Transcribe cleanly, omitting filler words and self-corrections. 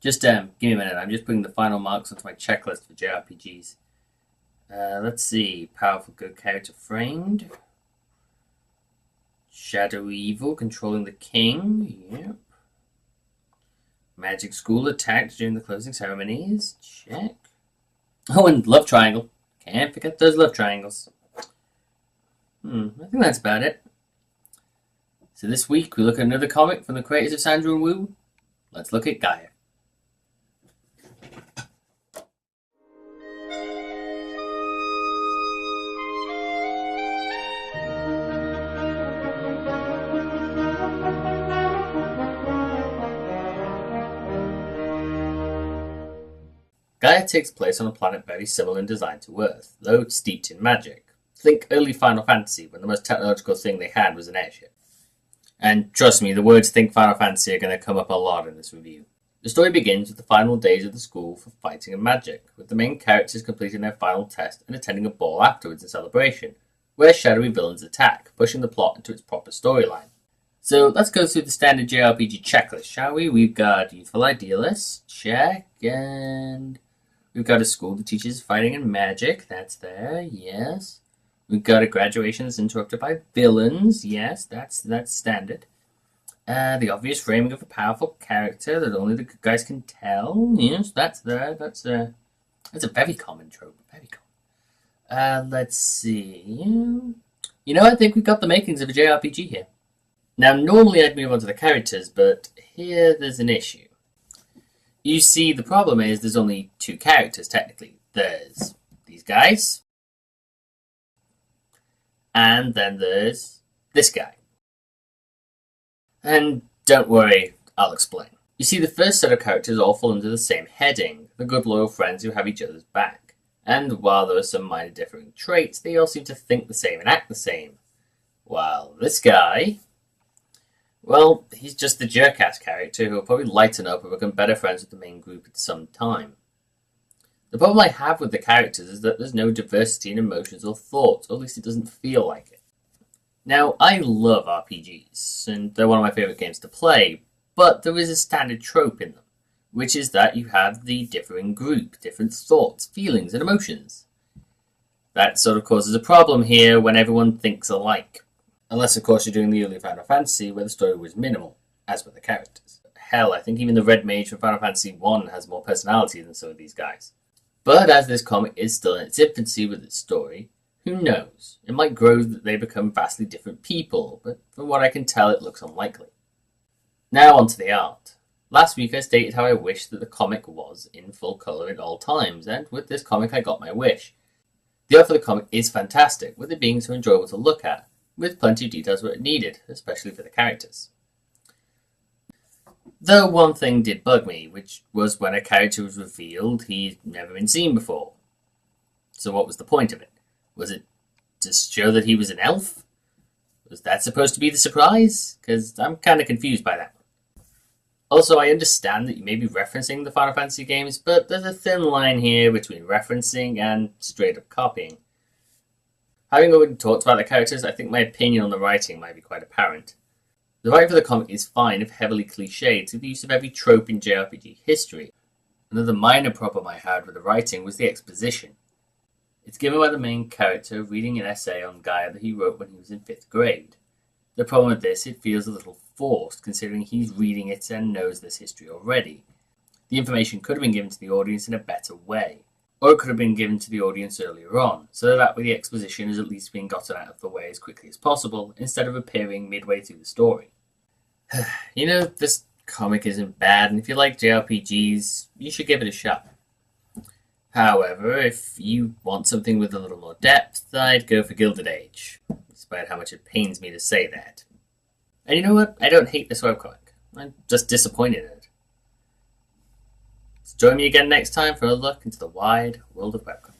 Just give me a minute. I'm just putting the final marks onto my checklist for JRPGs. Let's see. Powerful good character framed. Shadow Evil controlling the king. Yep. Magic School attacked during the closing ceremonies. Check. Oh, and love triangle. Can't forget those love triangles. I think that's about it. So this week we look at another comic from the creators of Sandra and Woo. Let's look at Gaia. Gaia takes place on a planet very similar in design to Earth, though steeped in magic. Think early Final Fantasy, when the most technological thing they had was an airship. And trust me, the words think Final Fantasy are going to come up a lot in this review. The story begins with the final days of the school for fighting and magic, with the main characters completing their final test and attending a ball afterwards in celebration, where shadowy villains attack, pushing the plot into its proper storyline. So let's go through the standard JRPG checklist, shall we? We've got Youthful Idealists, check, and we've got a school that teaches fighting and magic, that's there, yes. We've got a graduation that's interrupted by villains, yes, that's standard. The obvious framing of a powerful character that only the good guys can tell, yes, that's there, that's a very common trope, very common. Let's see, I think we've got the makings of a JRPG here. Now, normally I'd move on to the characters, but here there's an issue. You see, the problem is there's only two characters, technically. There's these guys, and then there's this guy. And don't worry, I'll explain. You see, the first set of characters all fall under the same heading, the good loyal friends who have each other's back. And while there are some minor differing traits, they all seem to think the same and act the same. While this guy, well, he's just the jerk-ass character who will probably lighten up and become better friends with the main group at some time. The problem I have with the characters is that there's no diversity in emotions or thoughts, or at least it doesn't feel like it. Now, I love RPGs, and they're one of my favourite games to play, but there is a standard trope in them, which is that you have the differing group, different thoughts, feelings, and emotions. That sort of causes a problem here when everyone thinks alike. Unless, of course, you're doing the early Final Fantasy, where the story was minimal, as were the characters. Hell, I think even the Red Mage from Final Fantasy I has more personality than some of these guys. But as this comic is still in its infancy with its story, who knows? It might grow that they become vastly different people, but from what I can tell, it looks unlikely. Now onto the art. Last week I stated how I wished that the comic was in full colour at all times, and with this comic I got my wish. The art for the comic is fantastic, with it being so enjoyable to look at, with plenty of details where it needed, especially for the characters. Though one thing did bug me, which was when a character was revealed he'd never been seen before. So what was the point of it? Was it to show that he was an elf? Was that supposed to be the surprise? Because I'm kind of confused by that one. Also, I understand that you may be referencing the Final Fantasy games, but there's a thin line here between referencing and straight up copying. Having already talked about the characters, I think my opinion on the writing might be quite apparent. The writing for the comic is fine if heavily cliched through the use of every trope in JRPG history. Another minor problem I had with the writing was the exposition. It's given by the main character reading an essay on Gaia that he wrote when he was in 5th grade. The problem with this, it feels a little forced, considering he's reading it and knows this history already. The information could have been given to the audience in a better way, or it could have been given to the audience earlier on, so that way the exposition is at least being gotten out of the way as quickly as possible, instead of appearing midway through the story. This comic isn't bad, and if you like JRPGs, you should give it a shot. However, if you want something with a little more depth, I'd go for Gilded Age, despite how much it pains me to say that. And you know what? I don't hate this webcomic. I'm just disappointed in it. So join me again next time for a look into the wide world of webcomics.